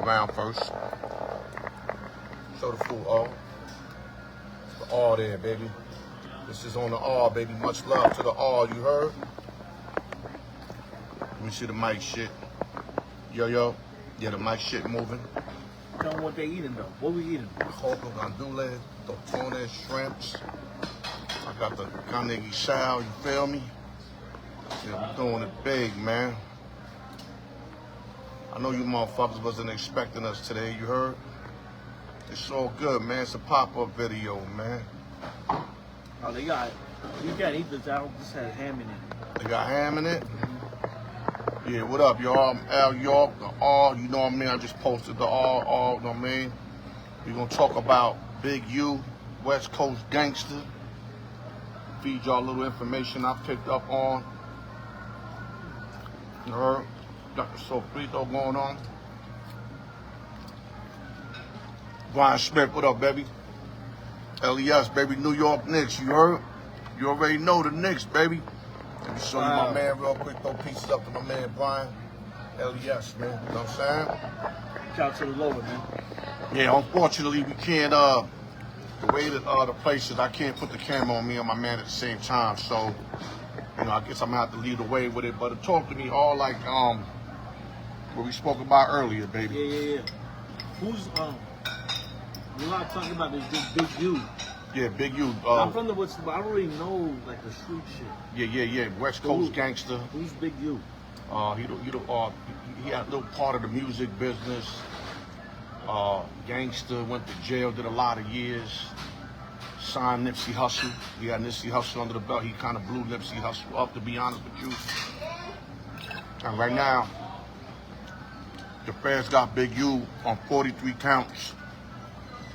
around first. Show the full all. The all there, baby. This is on the all, baby. Much love to the all, you heard? Let me see the mic shit. Yo. Yeah, the mic shit moving. Tell them what they eating, though. What we eating? Coco gandules, totones, shrimps. I got the carne guisado, you feel me? Yeah, we doing it big, man. I know you motherfuckers wasn't expecting us today, you heard? It's all good, man. It's a pop-up video, man. Oh, they got, you can't eat this out. This has ham in it. They got ham in it? Yeah, what up, y'all? I'm Al York, the all, you know what I mean? I just posted the all, you know what I mean? We're gonna talk about Big U, West Coast gangster. Feed y'all a little information I picked up on. You heard? Got the sofrito going on. Brian Smith, what up, baby? LES, baby, New York Knicks, you heard? You already know the Knicks, baby. Let me show you my man real quick, throw pieces up to my man, Brian. LES, man, you know what I'm saying? Shout out to the lower, man. Yeah, unfortunately, we can't, the way that the place is, I can't put the camera on me and my man at the same time, so, you know, I guess I'm gonna have to lead the way with it, but talk to me all like, what we spoke about earlier, baby. Yeah. Who's, we're not talking about this Big U. Yeah, Big U. I'm from the West, but I don't really know, like, the street shit. Yeah. West Coast gangster. Who's Big U? He had a little part of the music business. Gangster, went to jail, did a lot of years. Signed Nipsey Hussle. He had Nipsey Hussle under the belt. He kind of blew Nipsey Hussle up, to be honest with you. And right now, the feds got Big U on 43 counts.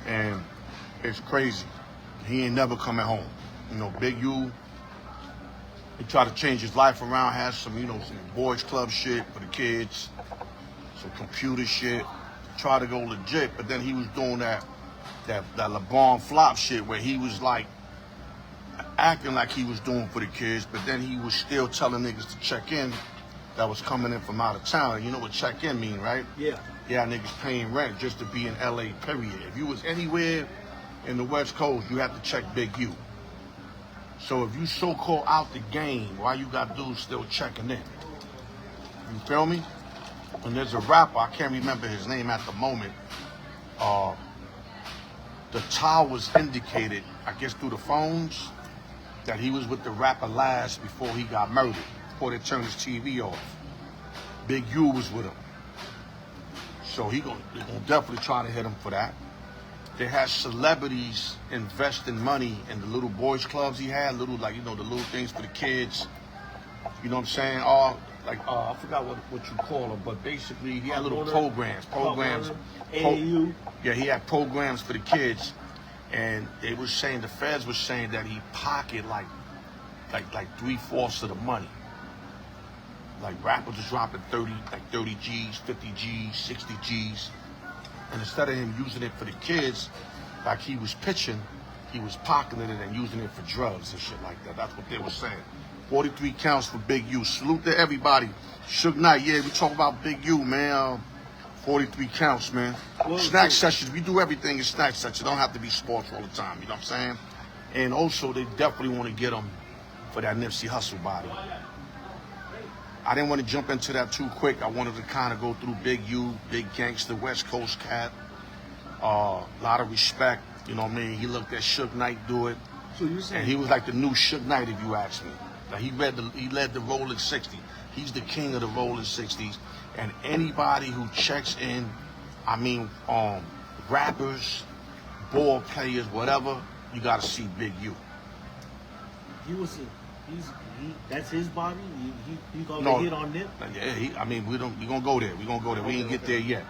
And it's crazy. He ain't never coming home. You know, Big U, he tried to change his life around, has some, you know, some boys club shit for the kids, some computer shit, tried to go legit, but then he was doing that LeBron flop shit where he was like acting like he was doing for the kids, but then he was still telling niggas to check in that was coming in from out of town. And you know what check in mean, right? Yeah. Yeah, niggas paying rent just to be in LA, period. If you was anywhere in the West Coast, you have to check Big U. So if you so-called out the game, why you got dudes still checking in? You feel me? And there's a rapper, I can't remember his name at the moment. The towers indicated, I guess through the phones, that he was with the rapper last before he got murdered, before they turned his TV off. Big U was with him. So they're gonna definitely try to hit him for that. They had celebrities investing money in the little boys clubs he had, little, like, you know, the little things for the kids. You know what I'm saying? I forgot what you call them, but basically he had little programs. AAU. Yeah, he had programs for the kids, and they were saying, the feds were saying that he pocketed like 3/4 of the money. Like rappers was dropping 30 G's, 50 G's, 60 G's. And instead of him using it for the kids, like he was pitching, he was pocketing it and using it for drugs and shit like that. That's what they were saying. 43 counts for Big U. Salute to everybody. Suge Knight, yeah, we talk about Big U, man. 43 counts, man. Snack sessions, we do everything in snack sessions. It don't have to be sports all the time, you know what I'm saying? And also, they definitely want to get him for that Nipsey Hussle body. I didn't want to jump into that too quick. I wanted to kind of go through Big U, big gangster, West Coast cat. A lot of respect, you know what I mean? He looked at Suge Knight do it. So you saying, and he was like the new Suge Knight, if you ask me. Like he led the Rolling 60. He's the king of the Rolling 60s. And anybody who checks in, I mean, rappers, ball players, whatever, you got to see Big U. That's his body. He gonna hit on Nip. Yeah, we gonna go there. We ain't get there yet.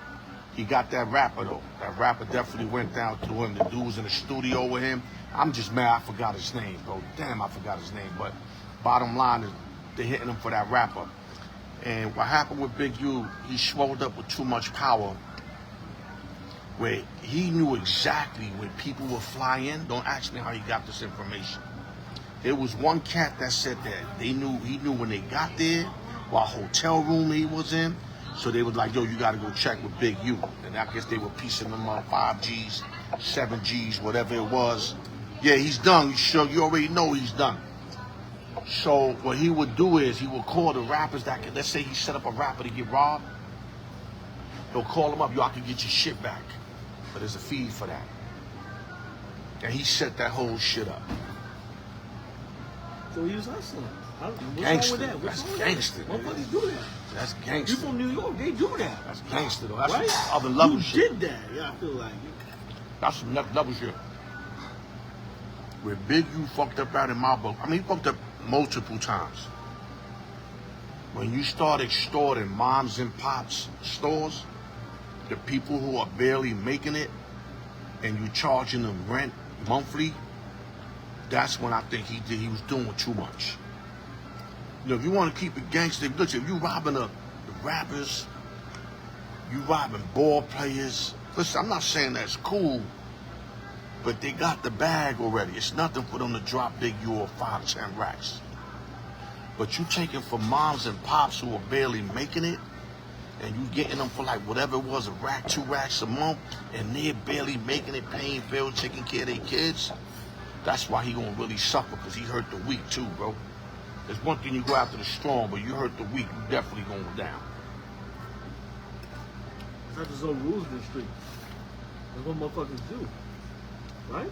He got that rapper though. That rapper definitely went down through him. The dude was in the studio with him. I'm just mad I forgot his name, bro. Damn, I forgot his name. But bottom line is they're hitting him for that rapper. And what happened with Big U, he swelled up with too much power, where he knew exactly when people would fly in. Don't ask me how he got this information. There was one cat that said that he knew when they got there, what hotel room he was in. So they was like, yo, you gotta go check with Big U. And I guess they were piecing them up, 5Gs, 7Gs, whatever it was. Yeah, he's done. You already know he's done. So what he would do is he would call the rappers that let's say he set up a rapper to get robbed. He'll call them up, yo, I can get your shit back. But there's a fee for that. And he set that whole shit up. So he was hustling. What's Gangster. wrong with that? That's gangster. Motherfuckers do that. That's gangster. You from New York, they do that. That's gangster though. That's right? some other level you shit. did that. Yeah, I feel like That's some next level shit. Where Big U fucked up out in my book. I mean, he fucked up multiple times. When you start extorting moms and pops stores, the people who are barely making it, and you charging them rent monthly, that's when I think he was doing too much. You know, if you want to keep it gangster, look, if you robbing the rappers, you robbing ball players. Listen, I'm not saying that's cool, but they got the bag already. It's nothing for them to drop Big U or 5 to 10 racks. But you taking from moms and pops who are barely making it, and you getting them for like whatever it was, a rack, 2 racks a month, and they're barely making it, paying bills, taking care of their kids. That's why he gonna really suffer, because he hurt the weak too, bro. There's one thing you go after the strong, but you hurt the weak, you definitely gonna go down. that's just no rules in the street. That's what motherfuckers do. Right?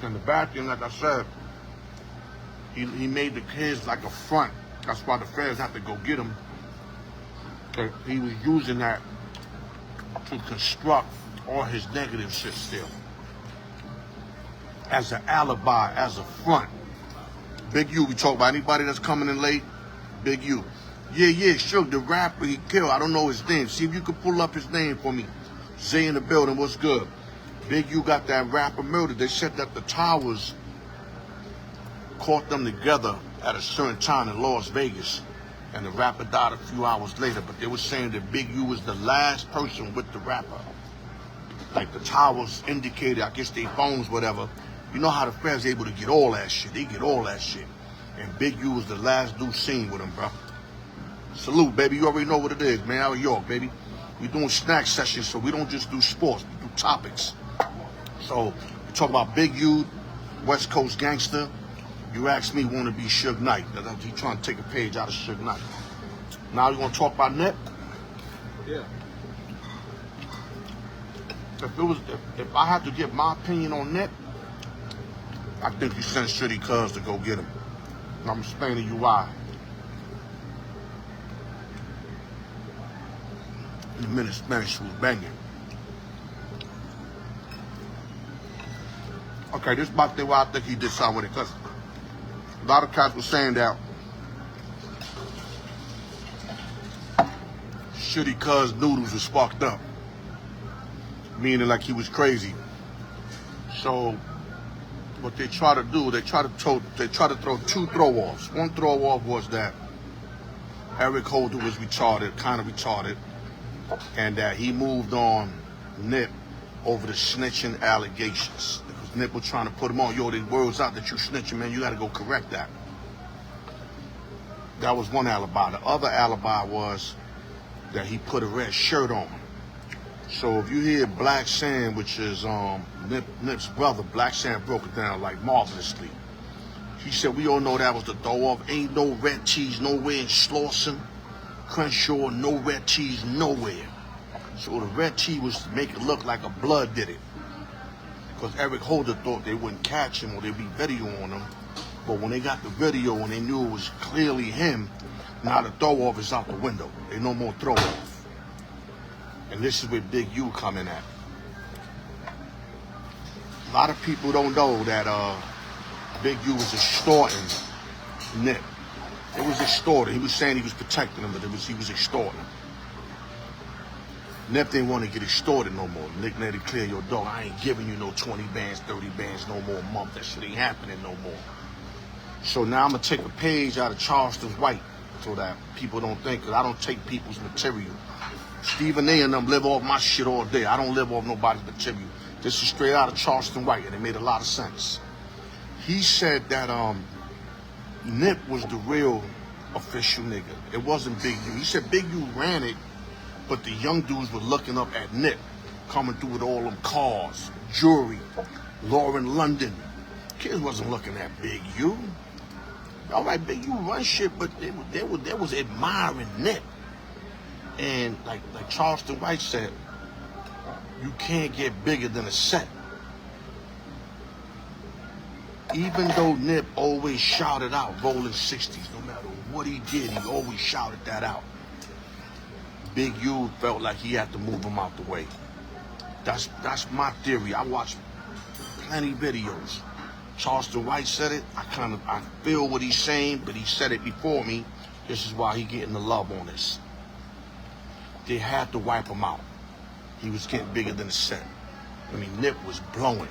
And the bad thing, like I said, he made the kids like a front. That's why the feds have to go get him. He was using that to construct all his negative shit still. As an alibi, as a front. Big U, we talk about anybody that's coming in late, Big U. Yeah, sure, the rapper he killed, I don't know his name. See if you can pull up his name for me. Zay in the building, what's good? Big U got that rapper murdered. They said that the Towers caught them together at a certain time in Las Vegas, and the rapper died a few hours later, but they were saying that Big U was the last person with the rapper. Like the Towers indicated, I guess they phones, whatever. You know how the feds able to get all that shit. They get all that shit. And Big U was the last dude seen with him, bro. Salute, baby. You already know what it is, man. Out of York, baby. We doing snack sessions, so we don't just do sports. We do topics. So we talk about Big U, West Coast gangster. You ask me, want to be Suge Knight. He trying to take a page out of Suge Knight. Now you want to talk about Nip? Yeah. If I had to give my opinion on Nip, I think you sent Shitty Cuz to go get him. And I'm explaining you why. In a minute, Spanish was banging. Okay, this is about the way I think he did something with it, because a lot of cats were saying that Shitty Cuz Noodles was sparked up, meaning like he was crazy. So what they try to do, they try to throw 2 throw-offs. One throw-off was that Eric Holder was retarded, kind of retarded, and that he moved on Nip over the snitching allegations. Because Nip was trying to put him on, yo, the word's out that you snitching, man, you gotta go correct that. That was one alibi. The other alibi was that he put a red shirt on. So if you hear Black Sand, which is Nip's brother, Black Sand broke it down like marvelously. He said, we all know that was the throw-off. Ain't no red cheese nowhere in Slauson, Crenshaw, no red cheese nowhere. So the red cheese was to make it look like a blood did it. Because Eric Holder thought they wouldn't catch him or there'd be video on him. But when they got the video and they knew it was clearly him, now the throw-off is out the window. There's no more throw-off. And this is where Big U coming at. A lot of people don't know that Big U was extorting Nip. It was extorting. He was saying he was protecting him, but he was extorting him. Nip didn't want to get extorted no more. Nick let it clear your dog. I ain't giving you no 20 bands, 30 bands no more a month. That shit ain't happening no more. So now I'm going to take a page out of Charleston White so that people don't think, because I don't take people's material. Stephen A and them live off my shit all day. I don't live off nobody's material. This is straight out of Charleston White, and it made a lot of sense. He said that Nip was the real official nigga. It wasn't Big U. He said Big U ran it, but the young dudes were looking up at Nip, coming through with all them cars, jewelry, Lauren London. Kids wasn't looking at Big U. All right, Big U run shit, but they was admiring Nip. And like Charleston White said, you can't get bigger than a set. Even though Nip always shouted out rolling 60s, no matter what he did, he always shouted that out. Big U felt like he had to move him out the way. That's my theory. I watched plenty videos. Charleston White said it. I feel what he's saying, but he said it before me. This is why he getting the love on this. They had to wipe him out. He was getting bigger than a set. I mean, Nip was blowing.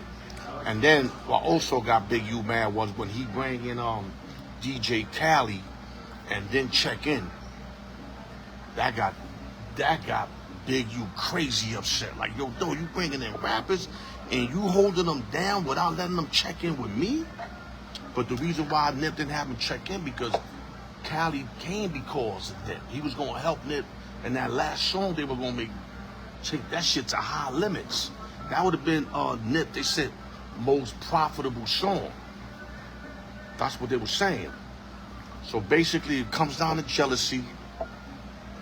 And then what also got Big U mad was when he bring in DJ Khaled and then check in. That got Big U crazy upset. Like, yo, though, you bringing in rappers and you holding them down without letting them check in with me? But the reason why Nip didn't have him check in because Khaled came because of Nip. He was gonna help Nip, and that last song they were gonna take that shit to high limits. That would have been Nip. They said most profitable song. That's what they were saying. So basically, it comes down to jealousy.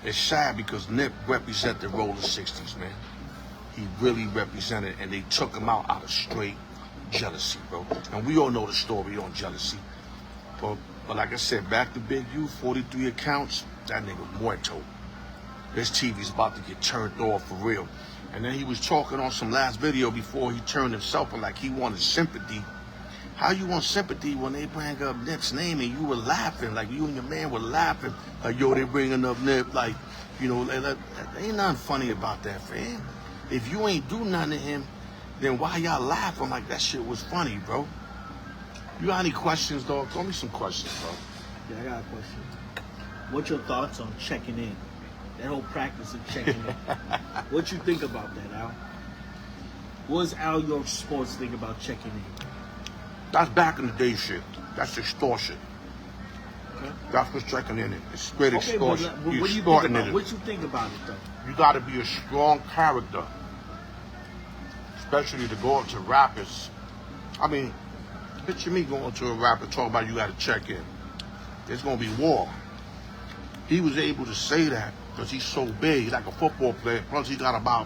It's sad because Nip represented the Rolling 60s, man. He really represented, and they took him out of straight jealousy, bro. And we all know the story on jealousy. But like I said, back to Big U, 43 accounts, that nigga muerto. His TV's about to get turned off for real. And then he was talking on some last video before he turned himself in like he wanted sympathy. How you want sympathy when they bring up Nip's name and you were laughing, like you and your man were laughing, like, yo, they bringing up Nip, like, you know, there ain't nothing funny about that, fam. If you ain't do nothing to him, then why y'all laughing like that shit was funny, bro? You got any questions, dog? Throw me some questions, bro. Yeah, I got a question. What's your thoughts on checking in? That whole practice of checking in. What you think about that, Al? What does Al York Sports think about checking in? That's back in the day shit. That's extortion. Okay. That's what's checking in it. It's straight extortion. But what do you think about it? What you think about it, though? You got to be a strong character, especially to go up to rappers. I mean, picture me going to a rapper talking about you got to check in. There's going to be war. He was able to say that because he's so big, he's like a football player. Plus, he got about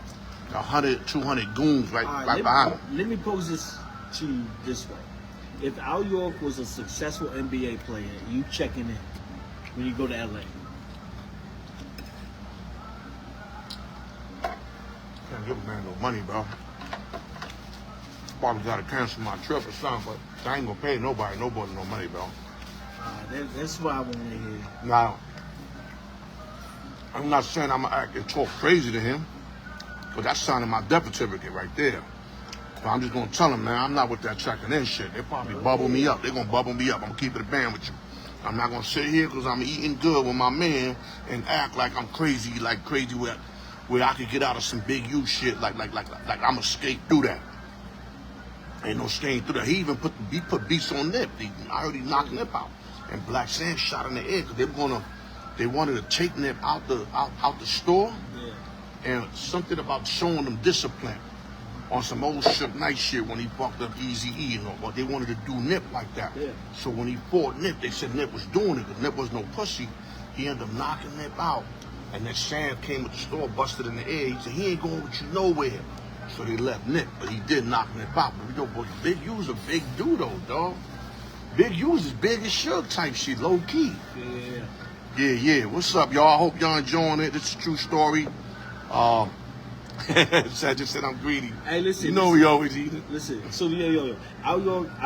100, 200 goons right behind him. Let me pose this to you this way. If Al York was a successful NBA player, you checking in when you go to LA? Can't give a man no money, bro. Probably got to cancel my trip or something, but I ain't gonna pay nobody no money, bro. That's what I want to hear. Now, I'm not saying I'm gonna act and talk crazy to him, but that's signing my death certificate right there. But I'm just gonna tell him, man, I'm not with that checking in shit. They probably bubble me up. They're gonna bubble me up. I'm gonna keep it a band with you. I'm not gonna sit here because I'm eating good with my man and act like I'm crazy, where I could get out of some Big U shit, like I'm gonna skate through that. Ain't no skating through that. He even put beats on Nip. I heard he knocked Nip out. And Black Sand shot in the air because they wanted to take Nip out the store. Yeah. And something about showing them discipline on some old Suge Knight shit when he fucked up Eazy-E and all. But they wanted to do Nip like that. Yeah. So when he fought Nip, they said Nip was doing it because Nip was no pussy. He ended up knocking Nip out. And then Sam came to the store, busted in the air. He said, he ain't going with you nowhere. So they left Nip, but he did knock Nip out. But yo, boy, Big U's a big dude though, dog. Big U's as big as Suge type shit, low key. Yeah. What's up, y'all? I hope y'all enjoying it. This is a true story. I just said I'm greedy. Hey, listen. You know we always eat it. Listen. So yo. Al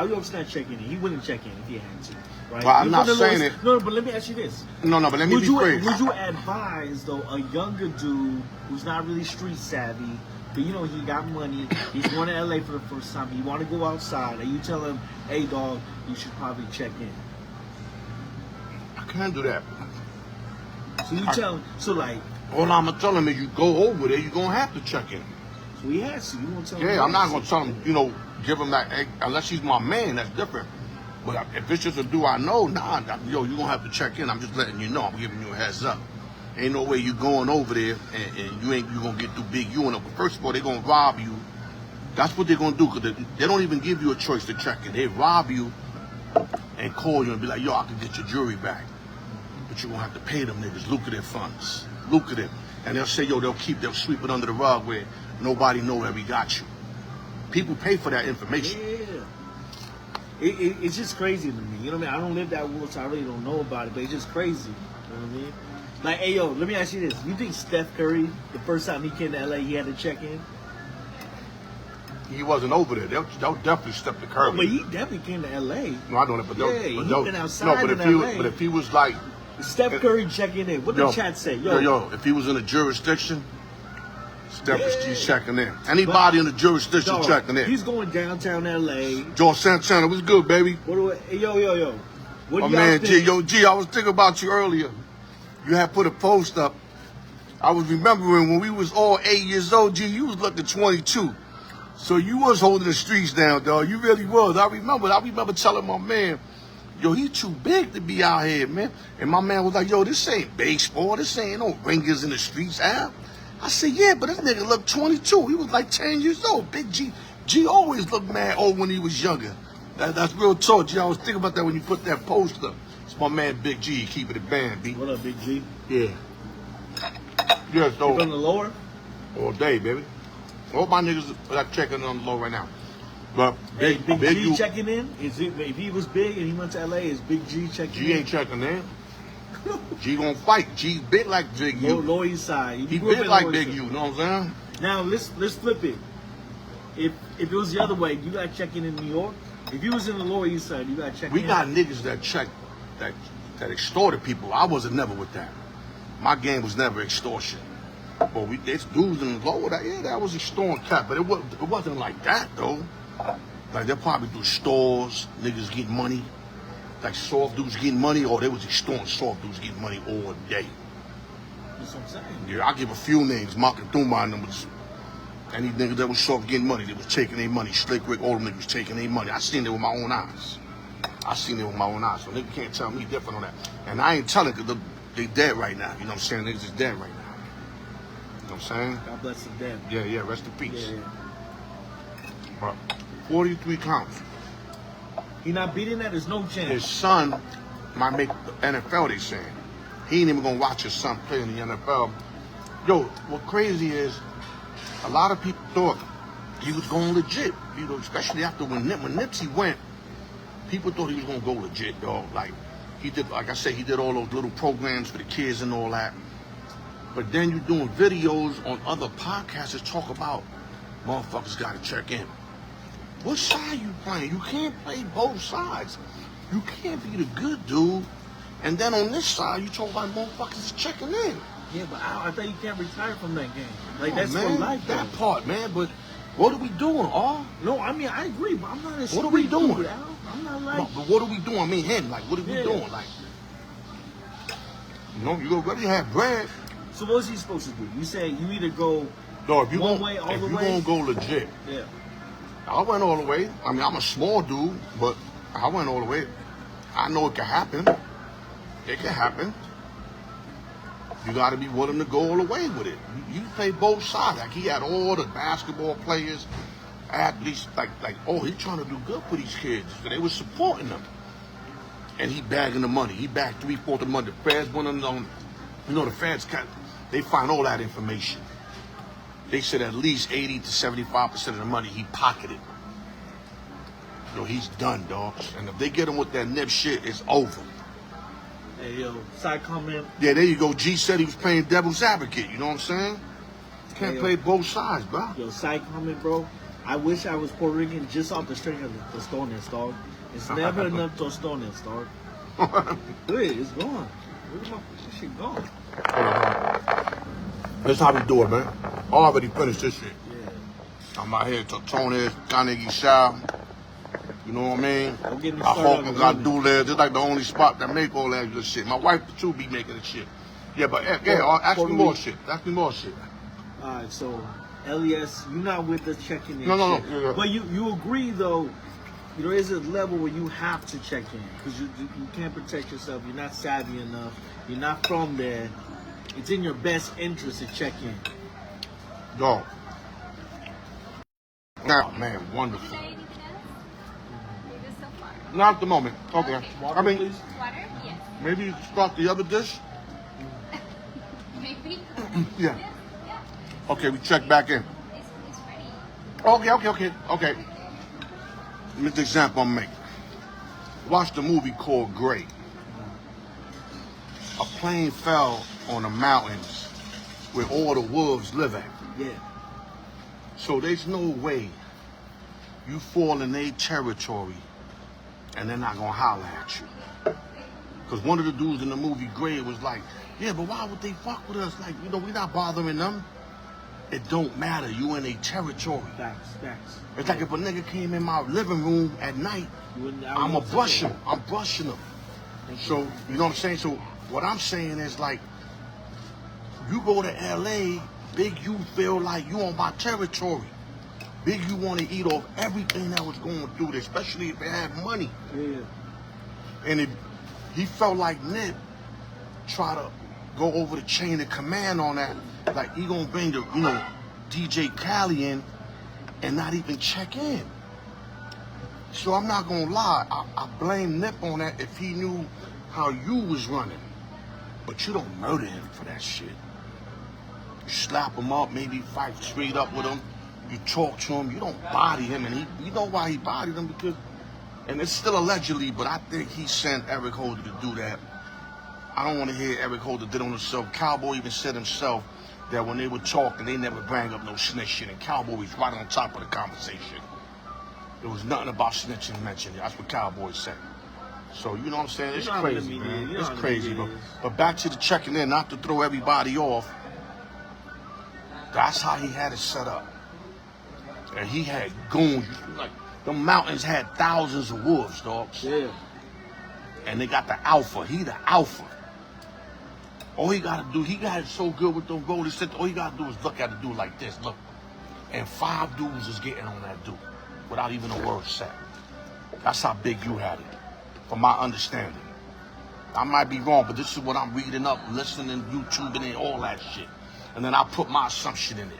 York's not checking in. He wouldn't check in if he had to. Right? Well, I'm not saying it. No, but let me ask you this. No, but let me be clear. Would you advise, though, a younger dude who's not really street savvy, but you know he got money, he's going to LA for the first time, he want to go outside, and you tell him, hey, dog, you should probably check in? I can't do that. So you tell him, all I'm gonna tell him is you go over there, you're gonna have to check in. So he has to. You won't tell him. Yeah, I'm not gonna tell him, give him that egg, unless he's my man, that's different. But if it's just a dude I know, nah, yo, you gonna have to check in. I'm just letting you know. I'm giving you a heads up. Ain't no way you going over there and you gonna get too big. You and first of all, they gonna rob you. That's what they're gonna do, because they don't even give you a choice to check in. They rob you and call you and be like, yo, I can get your jewelry back. But you're gonna have to pay them niggas lucrative funds. Lucrative. And they'll say, yo, they'll sweep it under the rug where nobody know that we got you. People pay for that information. Yeah. It's just crazy to me. You know what I mean? I don't live that world, so I really don't know about it, but it's just crazy. You know what I mean? Like, hey, yo, let me ask you this. You think Steph Curry, the first time he came to LA, he had to check in? He wasn't over there. They'll definitely step the curb. Oh, but he definitely came to LA. No, I don't know, but he's been outside no, but in LA. But if he was like Steph Curry checking in, what did the chat say? Yo, if he was in a jurisdiction, Steph is checking in. Anybody in the jurisdiction checking in. He's going downtown LA. George Santana, what's good, baby? Yo. What My do y'all man think? G, I was thinking about you earlier. You had put a post up. I was remembering when we was all 8 years old, G, you was looking 22. So you was holding the streets down, dog. You really was. I remember telling my man, yo, he too big to be out here, man. And my man was like, yo, this ain't baseball. This ain't no ringers in the streets, Al. I said, yeah, but this nigga looked 22. He was like 10 years old. Big G. G always looked mad old when he was younger. That's real talk, G. I was thinking about that when you put that post up. It's my man, Big G. Keeping it band, B. What up, Big G? Yeah. Yes, though. You on the lower? All day, baby. All my niggas are checking on the low right now. But Big G checking in? If he was big and he went to LA, is Big G checking in? G ain't checking in. G gonna fight. G big like Big U. Lower East Side. He big like Big U, you know what I'm saying? Now let's flip it. If it was the other way, you got checking in New York. If you was in the Lower East Side, you got checking in. We got niggas that check that extorted people. I wasn't never with that. My game was never extortion. But there's dudes in the lower that was extorting cat, but it wasn't like that though. Like they'll probably do stores, niggas getting money, like soft dudes getting money, or they was extorting soft dudes getting money all day. That's what I'm saying. Yeah, I give a few names, Mark and Thuma and them was any niggas that was soft getting money, they was taking their money. Slick Rick, all them niggas taking their money. I seen it with my own eyes. So niggas can't tell me different on that. And I ain't telling because they dead right now. You know what I'm saying? Niggas is dead right now. You know what I'm saying? God bless them dead. Yeah, rest in peace. Yeah. But 43 counts. He not beating that, there's no chance. His son might make the NFL, they saying. He ain't even gonna watch his son play in the NFL. Yo, what crazy is, a lot of people thought he was going legit, you know, especially after when Nipsey went, people thought he was gonna go legit, dog. Like, he did, like I said, he did all those little programs for the kids and all that. But then you're doing videos on other podcasts that talk about motherfuckers gotta check in. What side you playing? You can't play both sides. You can't be the good dude. And then on this side, you talk about motherfuckers is checking in. Yeah, but I thought you can't retire from that game. Like, that's man, for life, that though. part, man. But what are we doing, Al? No, I mean, I agree, but I'm not a What are we doing? dude, Al. I'm not like... No, but what are we doing? I mean, him, like, what are we doing? Like, you know, you already have bread. So what's he supposed to do? You say you either go No, if you one gonna, way all if the you way? gonna go legit, Yeah. I went all the way. I mean, I'm a small dude, but I went all the way. I know it can happen. It can happen. You got to be willing to go all the way with it. You play both sides. Like, he had all the basketball players, athletes, like, oh, he's trying to do good for these kids. So they were supporting them. And he bagging the money. He bagged 3/4 of the money. The feds went on, you know, the feds, they find all that information. They said at least 80 to 75% of the money he pocketed. Yo, he's done, dog. And if they get him with that nip shit, it's over. Hey, yo, side comment. Yeah, there you go. G said he was playing devil's advocate. You know what I'm saying? Can't play both sides, bro. Yo, side comment, bro. I wish I was Puerto Rican just off the string of the tostones, dog. It's never enough tostones, dog. Wait, it's gone. Where's my shit gone? That's how we do it, man. I already finished this shit. Yeah. I'm out here, Totones, Carnegie Shire. You know what I mean? Don't get me I started hope on I got women. do It's like the only spot that make all that good shit. My wife too be making the shit. Yeah, but yeah, ask me more shit. Ask me more shit. Alright, so LES, you're not with the checking in. No. But you agree though, you know, there's a level where you have to check in because you can't protect yourself. You're not savvy enough. You're not from there. It's in your best interest to check in. Dog. Now, man, wonderful. Should I anything else? Maybe so far. Not at the moment. Okay. Okay. Water, I mean, please. Water? Yes. maybe you start the other dish. Maybe. Yeah. Yeah. Okay, we check back in. It's ready. Okay. Here's the example I'm making. Watch the movie called Gray. A plane fell on the mountains where all the wolves live at. Yeah. So there's no way you fall in their territory and they're not gonna holler at you. Because one of the dudes in the movie Gray was like, yeah, but why would they fuck with us? Like, you know, we're not bothering them. It don't matter. You in a territory. Facts. It's like if a nigga came in my living room at night, I'ma brush him. I'm brushing him. So, you know what I'm saying? So what I'm saying is like, you go to LA, Big U feel like you on my territory. Big U want to eat off everything that was going through there, especially if they had money. Yeah. And he felt like Nip try to go over the chain of command on that. Like he gonna bring the, you know, DJ Khaled in and not even check in. So I'm not gonna lie, I blame Nip on that if he knew how you was running. But you don't murder him for that shit. You slap him up, maybe fight straight up with him. You talk to him, you don't body him, and you know why he bodied him, because, and it's still allegedly, but I think he sent Eric Holder to do that. I don't want to hear Eric Holder did on himself. Cowboy even said himself that when they were talking, they never bring up no snitch shit, and Cowboy was right on top of the conversation. There was nothing about snitching mentioned. That's what Cowboy said. So, you know what I'm saying? It's You know how the crazy, media man. is. You know It's how the crazy, media bro. is. But back to the checking in, not to throw everybody off. That's how he had it set up. And he had goons. Like, the mountains had thousands of wolves, dogs. Yeah. And they got the alpha. He the alpha. All he gotta do, he got it so good with them gold, he said all he gotta do is look at the dude like this, look. And 5 dudes is getting on that dude without even a word said. That's how big you had it, from my understanding. I might be wrong, but this is what I'm reading up, listening, YouTubing, and all that shit. And then I put my assumption in it.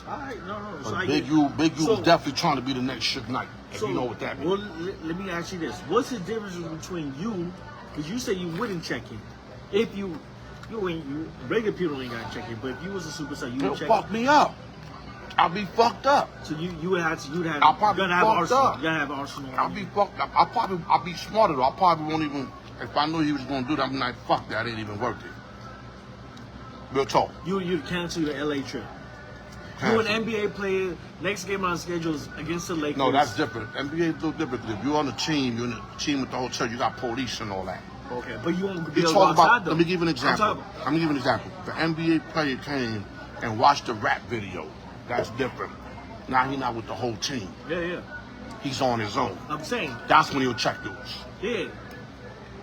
All right, no. So But I Big get- U so- was definitely trying to be the next Suge Knight, if you know what that means. Well, let me ask you this: what's the difference between you? Because you say you wouldn't check in. If you regular people ain't got to check in, but if you was a superstar, you It'll would check fuck in. me up. I'll be fucked up. So you would have to, you'd have, I'll probably you gotta have fucked arsenal. up. You gotta have arsenal. I'll be fucked up. I'll be smarter though. I probably won't even, if I knew he was gonna do that, I'm like, fuck that, ain't even worth it. Real talk. You'd cancel your LA trip. You an NBA player. Next game on schedule is against the Lakers. No, that's different. NBA is a little different. If you're on the team, you're in the team with the hotel, you got police and all that. Okay, but you won't be You able to go talk outside about, though. let me give you an I'm example. talking- Let me give you an example. The NBA player came and watched the rap video. That's different. Now he's not with the whole team. Yeah. He's on his own. I'm saying, That's when he'll check dudes. yeah.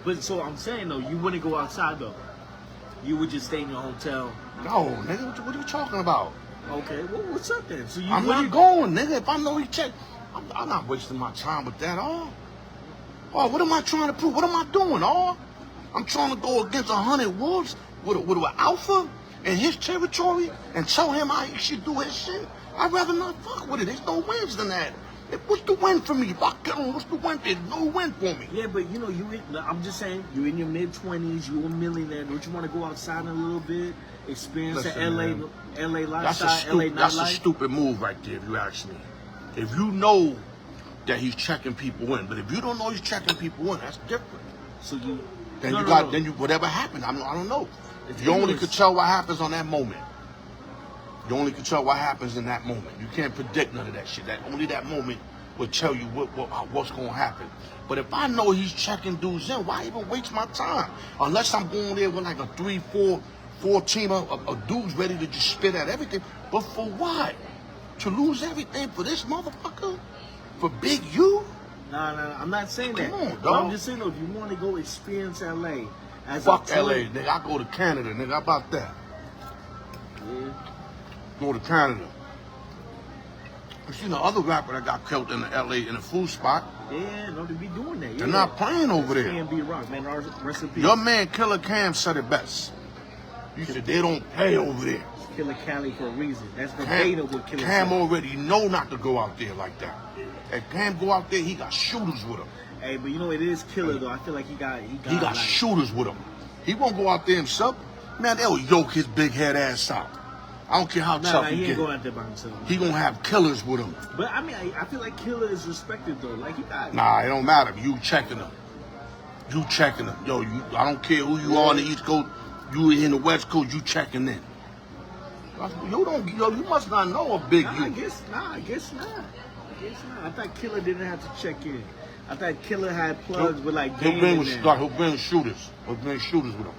But so I'm saying though, you wouldn't go outside though. You would just stay in your hotel. No, nigga, what are you talking about? Okay, well, what's up then? So you I'm wouldn't not going, nigga. If I know he checked, I'm not wasting my time with that, Oh, what am I trying to prove? What am I doing, I'm trying to go against 100 wolves with an alpha in his territory and tell him how he should do his shit. I'd rather not fuck with it. There's no wins than that. What's the win for me? If I kill him, what's the win? There's no win for me. Yeah, but you know, I'm just saying, you're in your mid-20s, you're a millionaire. Don't you want to go outside a little bit, experience Listen, the man. LA That's lifestyle, LA that's a nightlife? stupid move right there, if you ask me. If you know that he's checking people in, but if you don't know he's checking people in, that's different. So you, Then no, you no, got, no. then you, whatever happened, I don't know. It's You only ignorance. could tell what happens on that moment. You only can tell what happens in that moment. You can't predict none of that shit. Only that moment will tell you what's going to happen. But if I know he's checking dudes in, why even waste my time? Unless I'm going there with like a 3-4 team of dudes ready to just spit at everything. But for what? To lose everything for this motherfucker? For Big U? No, I'm not saying that. Come on, But dog. I'm just saying though, if you want to go experience LA, as Fuck a LA, team- nigga. I go to Canada, nigga. How about that? Yeah. Go to Canada. You seen the other rapper that got killed in the LA in a food spot? Yeah, no, they be doing that. They're not playing over there. Can't be rock, man. Our recipe. Your man Killer Cam said it best. He said they don't play over there. Killer Cali for a reason. That's verbatim what Killer Cam said. already know not to go out there like that. If Cam go out there, he got shooters with him. Hey, but you know it is Killer though. I feel like he got He got like, shooters with him. He won't go out there himself. Man, they'll yoke his big head ass out. I don't care how tough he he ain't get. going out there by himself. He gonna have killers with him. But I mean, I feel like Killer is respected though. Like he got. Nah, it don't matter. You checking them. You checking them. Yo, I don't care who you are on the East Coast. You in the West Coast. You checking in. You must not know a big I you. guess not. I thought Killer didn't have to check in. I thought Killer had plugs with like He'll game bring in there. he'll bring shooters. He'll bring shooters with him.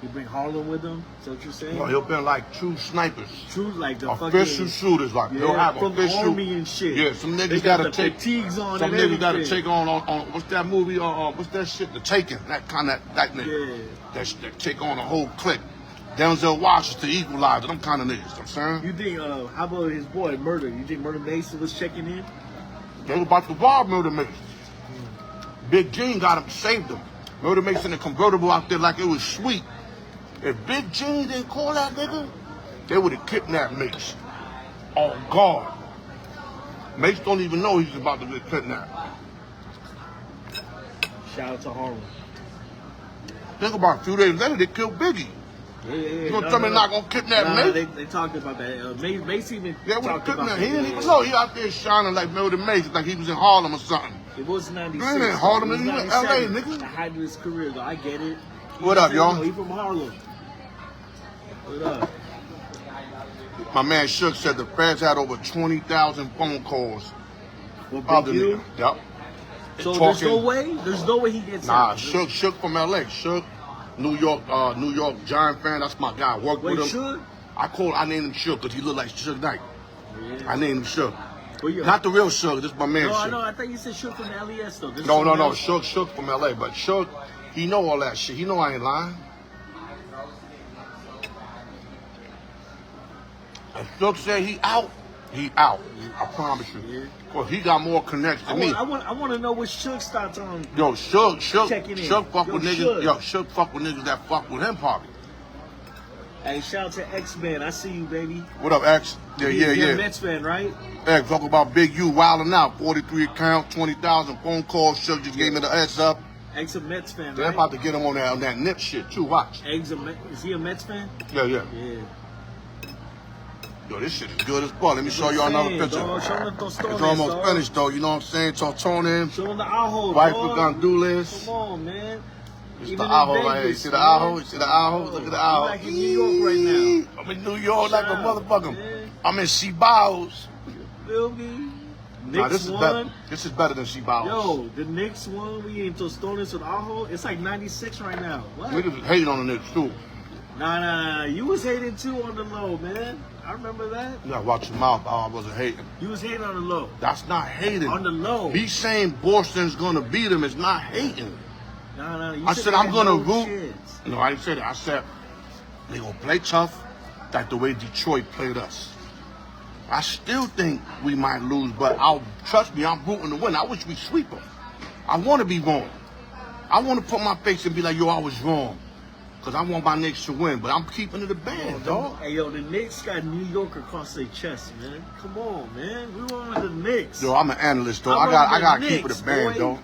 He bring Harlem with him. Is that what you're saying? No, he'll bring like true snipers. True, like the Official fucking shooters, like yeah, they'll have from the official army and shit. Yeah, some They niggas got gotta the take fatigues on some and niggas gotta everything. take on what's that movie? What's that shit? The Taken. That kind of that nigga. Yeah. That take on a whole clique. Denzel Washington, Equalizer, them kind of niggas. You know what I'm saying You think? How about his boy Murder? You think Murder Mason was checking in? they was about to rob Murder Mason. Big Gene got him, saved him. Murder Mason in a convertible out there like it was sweet. If Big Gene didn't call that nigga, they would have kidnapped Mace. Oh God. Mace don't even know he's about to get kidnapped. Shout out to Harlem. Think about it, a few days later they killed Biggie. Yeah. You gonna tell me not gonna kidnap Mace? They talked about that. Mace even They would have talked about kidnapped. that. He didn't even know. He out there shining like Murder Mace, like he was in Harlem or something. It was 96. You ain't in Harlem, It was nigga. You in 97. LA, nigga. The height of his career, though. I get it. What up, y'all? He from Harlem. What up? My man Shook said the feds had over 20,000 phone calls. Well, Other Big U? niggas. Yep. So Talking- there's no way he gets Nah, out. Shook from LA. Shook, New York Giant fan. That's my guy. Worked Wait, with him. Suge? I named him Shook because he looked like Suge Knight. Yeah. I named him Shook. Well, yeah. Not the real Shook. This is my man No, I Shook. know. I thought you said Shook from the LES though. This No, is no, something no. else. Shook from LA. But Shook, he know all that shit. He know I ain't lying. If Shook said he out, he out. I promise you. Yeah. Cause he got more connects I than me. want to know what Shook's thoughts on. Yo, Shook Checking in. fuck Yo, with niggas. Shook. Yo, Shook fuck with niggas that fuck with him probably. Hey, shout out to X-Man. I see you, baby. What up, X? Yeah. You're a Mets fan, right? X, talk about Big U wilding out. 43 account, 20,000 phone calls. Shook just gave me the heads up. X a Mets fan, They're right? about to get him on that nip shit too. Watch. Is he a Mets fan? Yeah. Yeah. Yo, this shit is good as fuck. Let me show y'all another saying, picture. dog. Show them those It's stories, almost dog. finished though. You know what I'm saying? Tortonin, Show them the Ajo, Viper dog. Gondules. Come on, man. It's Even the in Ajo right here. You Vegas, see the man. Ajo? You see the Ajo? Look at the Ajo. You like in New York right now. I'm in New York like a Shout out, motherfucker. man. I'm in Cibaos. Feel me? Nah, Knicks this is won. better. This is better than Cibaos. Yo, the Knicks won. We in Tostones with Ajo. It's like 96 right now. What? Niggas is hating on the Knicks too. Nah. You was hating too on the low, man. I remember that. You gotta watch your mouth. I wasn't hating. You was hating on the low. That's not hating. On the low. Me saying Boston's gonna beat them is not hating. Nah. You I said I'm they gonna had no root. chance. No, I didn't say that. I said they gonna play tough, like the way Detroit played us. I still think we might lose, but trust me, I'm rooting to win. I wish we sweep them. I want to be wrong. I want to put my face and be like, yo, I was wrong. Because I want my Knicks to win, but I'm keeping it a band, dog. Hey, yo, the Knicks got New York across their chest, man. Come on, man. We won with the Knicks. Yo, I'm an analyst, though. I'm I on gotta the keep it Knicks, a band, boy. though.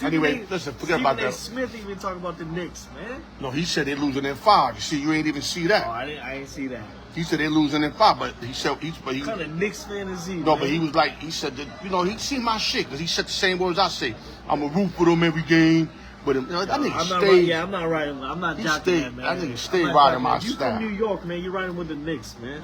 Anyway, listen, forget about Stephen A. that. Smith even talking about the Knicks, man. No, he said they're losing in 5. You see, you ain't even see that. Oh, I didn't see that. He said they're losing in 5, but he said What kind of Knicks fan is he? No, man? but he was like, he said that, he seen my shit, because he said the same words I say. I'm a root for them every game, but that nigga I'm not stayed. right. Yeah, I'm not riding. I'm not He jocking stayed- that, man. that nigga I'm stayed not riding jocking my that. You style. from New York, man. You're riding with the Knicks, man.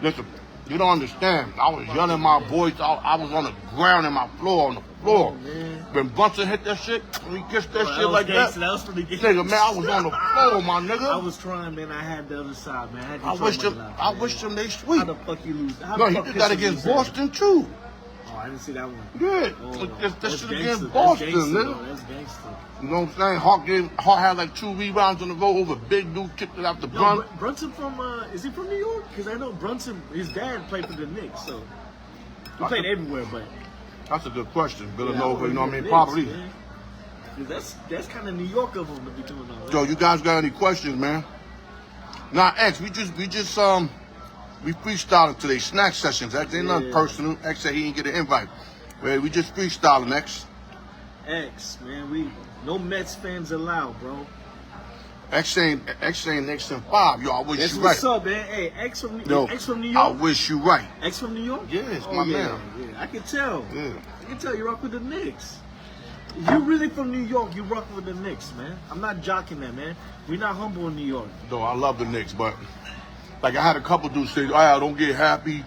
Listen, you don't understand. I was yelling my voice. I was on the ground in my floor, on the floor. Oh, man. When Brunson hit that shit, when he kissed that Well, shit like gangsta. that, That was for the game. nigga, man, I was on the floor, my nigga. I was trying, man. I had the other side, man. I had wish Detroit them. on my I lap, wish man. them they How sweep. the fuck you lose? How No, the he fuck did that Pistons against lose Boston too. Oh, I didn't see that one. Yeah, Oh, that shit gangsta. against Boston, That's gangsta, nigga. though. That's gangster. You know what I'm saying? Hawk had like 2 rebounds on the road over big dude, kicked it out the Yo, Brun. Brunson from is he from New York? Because I know Brunson, his dad played for the Knicks, so He played everywhere, but That's a good question. yeah, Villanova, you know what I mean? Knicks, Probably. man. 'Cause that's kind of New York of him to be doing all that. So you guys got any questions, man? Nah, X, we freestyling today. Snack sessions. X ain't nothing Yeah. personal. X said he didn't get an invite. Well, we just freestyling, X. X, man, we no Mets fans allowed, bro. X saying X and 5. Yo, I wish That's you what's right. up, man. Hey, X from Yo, X from New I York. wish you right. X from New York. Yeah, it's Oh, my yeah, man. Yeah, I can tell. Yeah. I can tell you rock with the Knicks. If you really from New York, you rock with the Knicks, man. I'm not jocking that, man. We're not humble in New York. Though I love the Knicks, but like I had a couple dudes say, "Oh, don't get happy.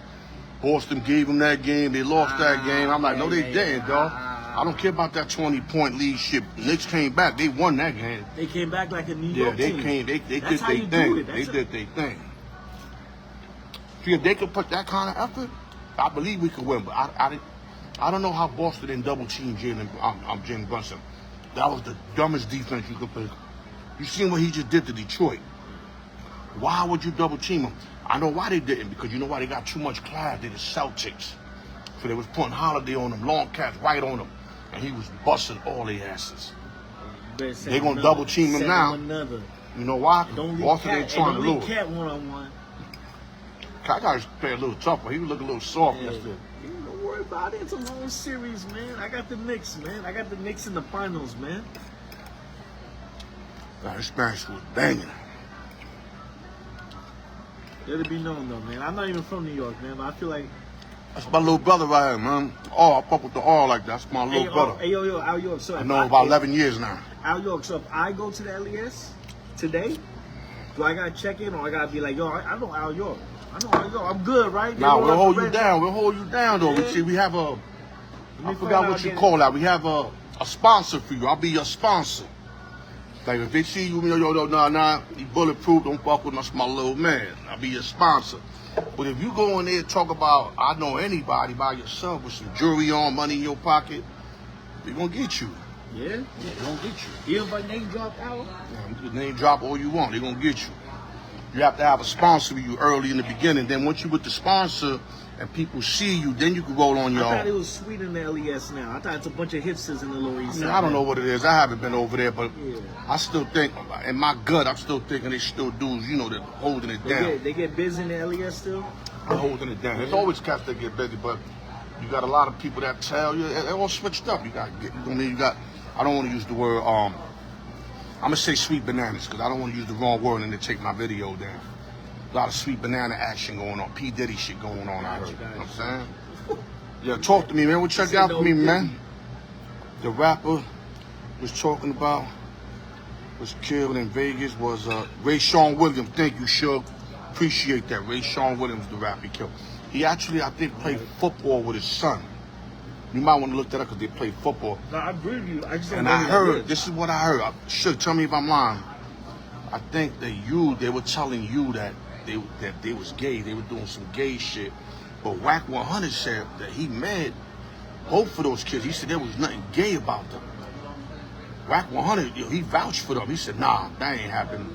Boston gave them that game. They lost that game." I'm like, "No, they didn't, dog. I don't care about that 20-point lead shit. Knicks came back. They won that game. They came back like a New Yeah, York they team. came. They That's did how their you do thing. it. They did their thing. See, if they could put that kind of effort, I believe we could win. But I don't know how Boston didn't double team Jalen Brunson. That was the dumbest defense you could play. You seen what he just did to Detroit. Why would you double team him? I know why they didn't, because you know why? They got too much class. They're the Celtics. So they was putting Holiday on them, long cats right on them. And he was busting all their asses. They gonna double team him now. You know why? Don't leave Boston ain't trying to lose. Cat one-on-one. Cat got to play a little tougher. He was looking a little soft Yeah. yesterday. Don't worry about it. It's a long series, man. I got the Knicks, man. I got the Knicks in the finals, man. That Spanish was banging. Let it be known, though, man. I'm not even from New York, man, but I feel like. That's my little brother right here, man. Oh, I fuck with the all like that. That's my little brother. Hey, yo, Al York. So I if know him about 11 years now. Al York, so if I go to the LES today, do I gotta check in or I gotta be like, yo, I know Al York. I know Al York. I'm good, right? They Now roll we'll out hold the you red down. We'll hold you down though. Yeah. See, we have a. Let me I find forgot out what you again. call that. We have a sponsor for you. I'll be your sponsor. Like if they see you, nah, he bulletproof. Don't fuck with us, my little man. I'll be your sponsor. But if you go in there and talk about I know anybody by yourself with some jewelry on, money in your pocket, they're gonna get you. Yeah? They're gonna get you. Even if I name drop Al? You can name drop all you want. They're gonna get you. You have to have a sponsor with you early in the beginning. Then once you with the sponsor and people see you, then you can roll on your I thought it own. was sweet in the LES now. I thought it's a bunch of hipsters in the Lower East Side. I don't know what it is. I haven't been over there, but Yeah. I still think, in my gut, I'm still thinking they still dudes, that holding it down. They get busy in the LES still? They're holding it down. There's always cats that get busy, but you got a lot of people that tell you, they're all switched up. You got, I don't want to use the word, I'm going to say sweet bananas, because I don't want to use the wrong word and then take my video down. A lot of sweet banana action going on. P. Diddy shit going on out here. You know what I'm saying? Yeah, talk to me, man. What check out for me, man? The rapper was talking about was killed in Vegas was Ray Sean Williams. Thank you, Shug. Appreciate that. Ray Sean Williams, the rapper he killed. He actually, I think, played football with his son. You might want to look that up because they play football. No, I agree with you. I just don't And know I who that heard, is. this is what I heard. Shug, tell me if I'm lying. I think that they were telling you that they was gay. They were doing some gay shit. But Whack 100 said that he mad both of those kids. He said there was nothing gay about them. Whack 100, he vouched for them. He said, nah, that ain't happened.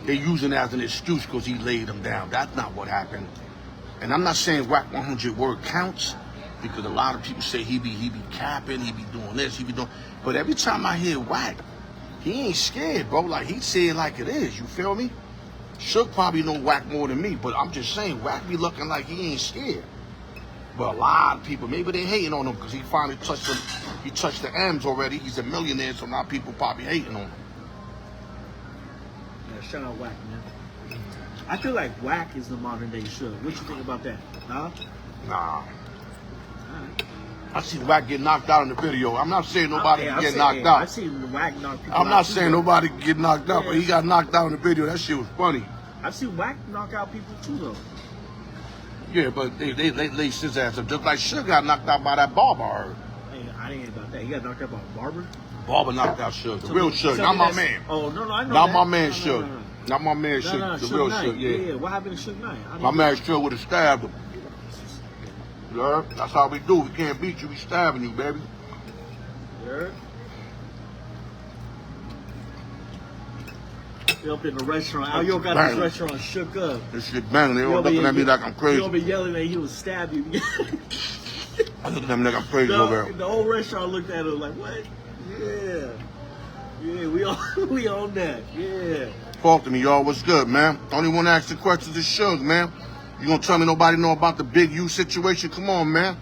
They using it as an excuse because he laid them down. That's not what happened. And I'm not saying Whack 100 word counts, because a lot of people say he be capping, he be doing this, he be doing. But every time I hear Whack, he ain't scared, bro. Like, he say it like it is. You feel me? Shook probably know Whack more than me, but I'm just saying, Whack be looking like he ain't scared. But a lot of people, maybe they hating on him because he finally touched them. He touched the M's already. He's a millionaire, so now people probably hating on him. Yeah, shout out Whack, man. I feel like Whack is the modern day Suge. What you think about that? Nah? Nah. I seen Whack get knocked out in the video. I'm not saying nobody can get knocked I've out. seen Whack knock people I'm out not too, saying though. nobody can get knocked out, but he got knocked out in the video. That shit was funny. I've seen Whack knock out people too, though. Yeah, but they laced his ass up just like Suge got knocked out by that barber. I heard. Hey, I didn't hear about that. He got knocked out by a barber? Barber knocked out Suge, the real Suge, not my man. Oh, no, I know Not that. my man No, Suge. no. Not my man No, Suge, no, the Suge real Knight. Suge, yeah. Yeah, what happened to Suge Knight? My man Suge would have stabbed him. Yeah, that's how we do. We can't beat you, we stabbing you, baby. Yeah. We up in the restaurant. Al York got this Bang. restaurant shook up. This shit banging. They all looking at me like I'm He crazy. don't be yelling that he will stab you. I look at them nigga crazy over there. The whole restaurant looked at him like, what? Yeah. Yeah, we on that. Yeah. Talk to me, y'all. What's good, man? Only one asking questions is Suge, man. You gonna tell me nobody know about the Big U situation? Come on, man.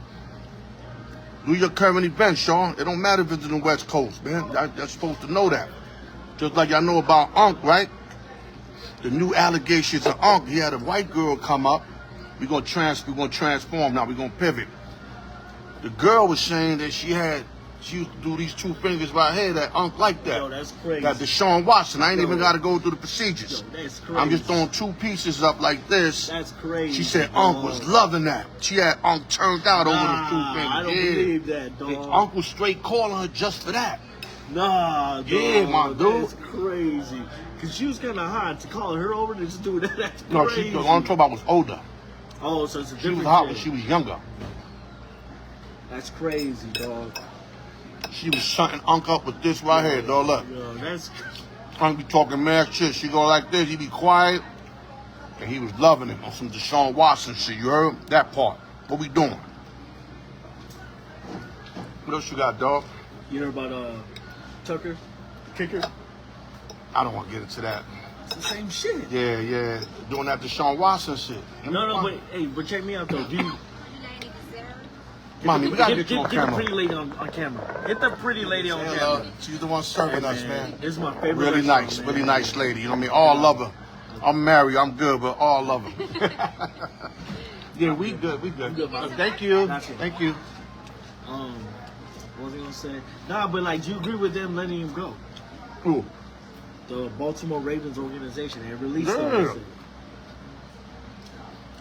Do your current events, y'all. It don't matter if it's in the West Coast, man. You're supposed to know that. Just like y'all know about Unc, right? The new allegations of Unc. He had a white girl come up. We're gonna transform now. We're gonna pivot. The girl was saying that she used to do these two fingers right here that Unc like that. Yo, that's crazy. That Deshaun Watson. I ain't even got to go through the procedures. Yo, that's crazy. I'm just throwing two pieces up like this. That's crazy. She said Unc was loving that. She had Unc turned out over the two fingers. I don't believe that, dog. Unc was straight calling her just for that. Nah, dog. Yeah, my dude. That's crazy. Because she was kind of hot to call her over to just do that. That's No, crazy. the one I'm talking about was older. Oh, so it's a She different was hot when chick. she was younger. That's crazy, dog. She was shutting Unc up with this right here, dog. Look. Yo, that's... Unc be talking mad shit. She go like this. He be quiet. And he was loving it on some Deshaun Watson shit. You heard? That part. What we doing? What else you got, dog? You heard about Tucker? Kicker? I don't want to get into that. It's the same shit. Yeah. Doing that Deshaun Watson shit. No, but check me out, though. Do you... Mommy, we gotta Get get you on the camera. pretty lady on camera. Get the pretty lady on camera. She's the one serving Hey, us, man. This is my favorite Really restaurant, nice, man. really nice lady. You know what I mean? All love her. I'm married, I'm good, but all love her. Yeah, we good. good, man. Thank you. Gotcha. Thank you. What was I gonna say? Nah, but like, do you agree with them letting him go? Ooh. The Baltimore Ravens organization, they released Yeah. him.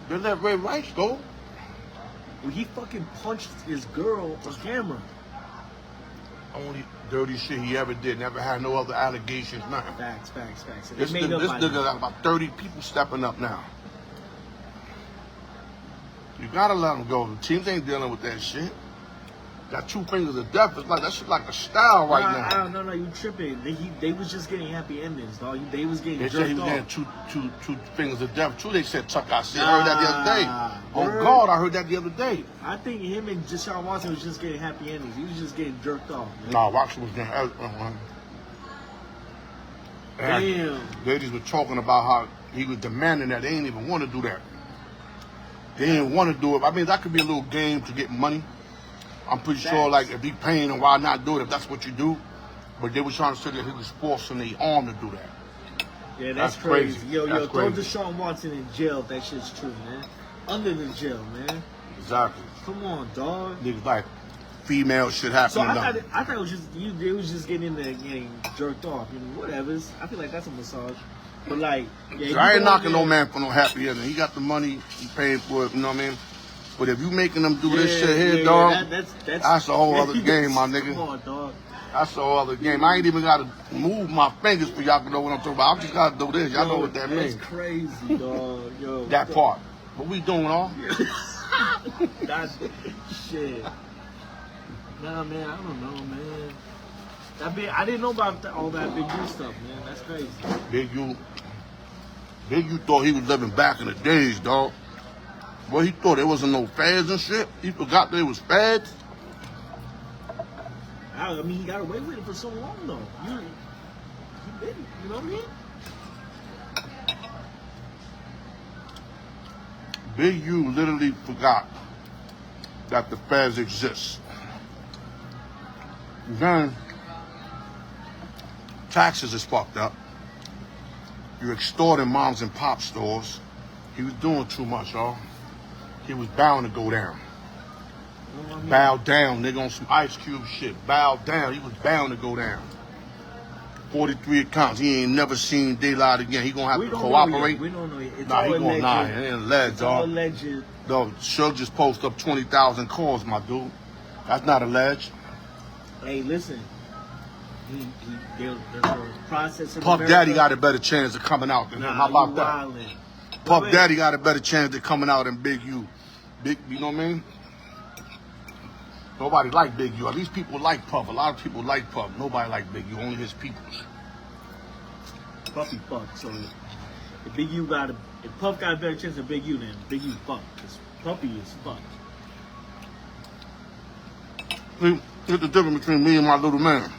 They let Ray Rice go. Well, he fucking punched his girl on camera. Only dirty shit he ever did. Never had no other allegations, nothing. Facts. And This they made nigga up by got about 30 people stepping up now. You gotta let him go. The teams ain't dealing with that shit. Got two fingers of death. It's like that shit like a style right now. No, you tripping. They was just getting happy endings, dog. They was getting They said he jerked was off. getting two fingers of death too. They said Chuck. I heard that the other day. Oh Word. God, I heard that the other day. I think him and Deshaun Watson was just getting happy endings. He was just getting jerked off. Man. Nah, Watson was getting. Damn. Ladies were talking about how he was demanding that. They didn't even want to do that. They didn't want to do it. I mean, that could be a little game to get money. I'm pretty sure, like, if he paying him, why not do it if that's what you do? But they were trying to say that he was forcing their arm to do that. Yeah, that's crazy. crazy. Yo, That's throw crazy. Deshaun Watson in jail if that shit's true, man. Under the jail, man. Exactly. Come on, dog. Niggas like female shit happening. So now. I thought it was just they was just getting into getting jerked off. You know, whatever. I feel like that's a massage. But like, yeah, I ain't you knocking go no in man for no happy ending. He got the money, he paid for it, you know what I mean? But if you making them do this shit here, dog, that's a whole other game, my nigga. Come on, dog. That's a whole other game. I ain't even got to move my fingers for y'all to know what I'm talking about. I just got to do this. Y'all know what that means. That's crazy, dog. Yo, That part. What we doing, all? That's shit. Nah, man, I don't know, man. I didn't know about all that Big U stuff, man. That's crazy. Big U thought he was living back in the days, dog. Well, he thought there wasn't no feds and shit. He forgot there was feds. I mean, he got away with it for so long, though. He did, you know what I mean? Big U literally forgot that the feds exist. Then, taxes is fucked up. You're extorting moms and pop stores. He was doing too much, y'all. He was bound to go down. You know what I mean? Bow down, nigga, on some Ice Cube shit. Bow down. He was bound to go down. 43 accounts. He ain't never seen daylight again. He gonna have We to don't know cooperate. yet. We don't know yet. It's Nah, all he gonna alleged. lie. It ain't alleged, It's all dog. alleged. Dog, Suge just posted up 20,000 calls, my dude. That's not alleged. Hey, listen. There's a process in Puff America. Daddy got a better chance of coming out than him. How about that? Wildin'. Puff Wait. Daddy got a better chance of coming out than Big U. Big, you know what I mean? Nobody like Big U. At least people like Puff. A lot of people like Puff. Nobody like Big U. Only his peoples. Puffy fucked. So if Big U if Puff got a better chance than Big U, then Big U fucked. 'Cause Puffy is fucked. See, here's the difference between me and my little man.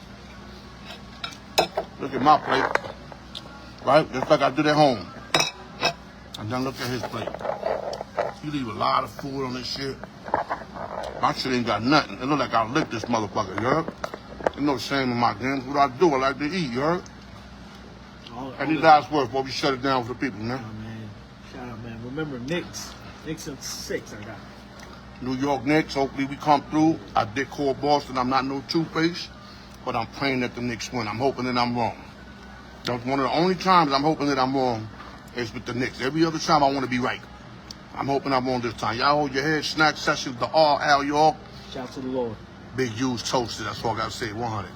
Look at my plate, right? Just like I did at home. And then look at his plate. He leave a lot of food on this shit. My shit ain't got nothing. It look like I licked this motherfucker, you heard? There's no shame in my game. What I do, I like to eat, you heard? Any last words before we shut it down for the people, man? Oh, man. Shout out, man. Remember, Knicks. Knicks in 6, I got. New York Knicks, hopefully we come through. I did call Boston. I'm not no two-face, but I'm praying that the Knicks win. I'm hoping that I'm wrong. That's one of the only times I'm hoping that I'm wrong is with the Knicks. Every other time I want to be right. I'm hoping I'm wrong this time. Y'all hold your head. Snack session with the Al York. Shout out to the Lord. Big U's toasted. That's all I got to say. 100.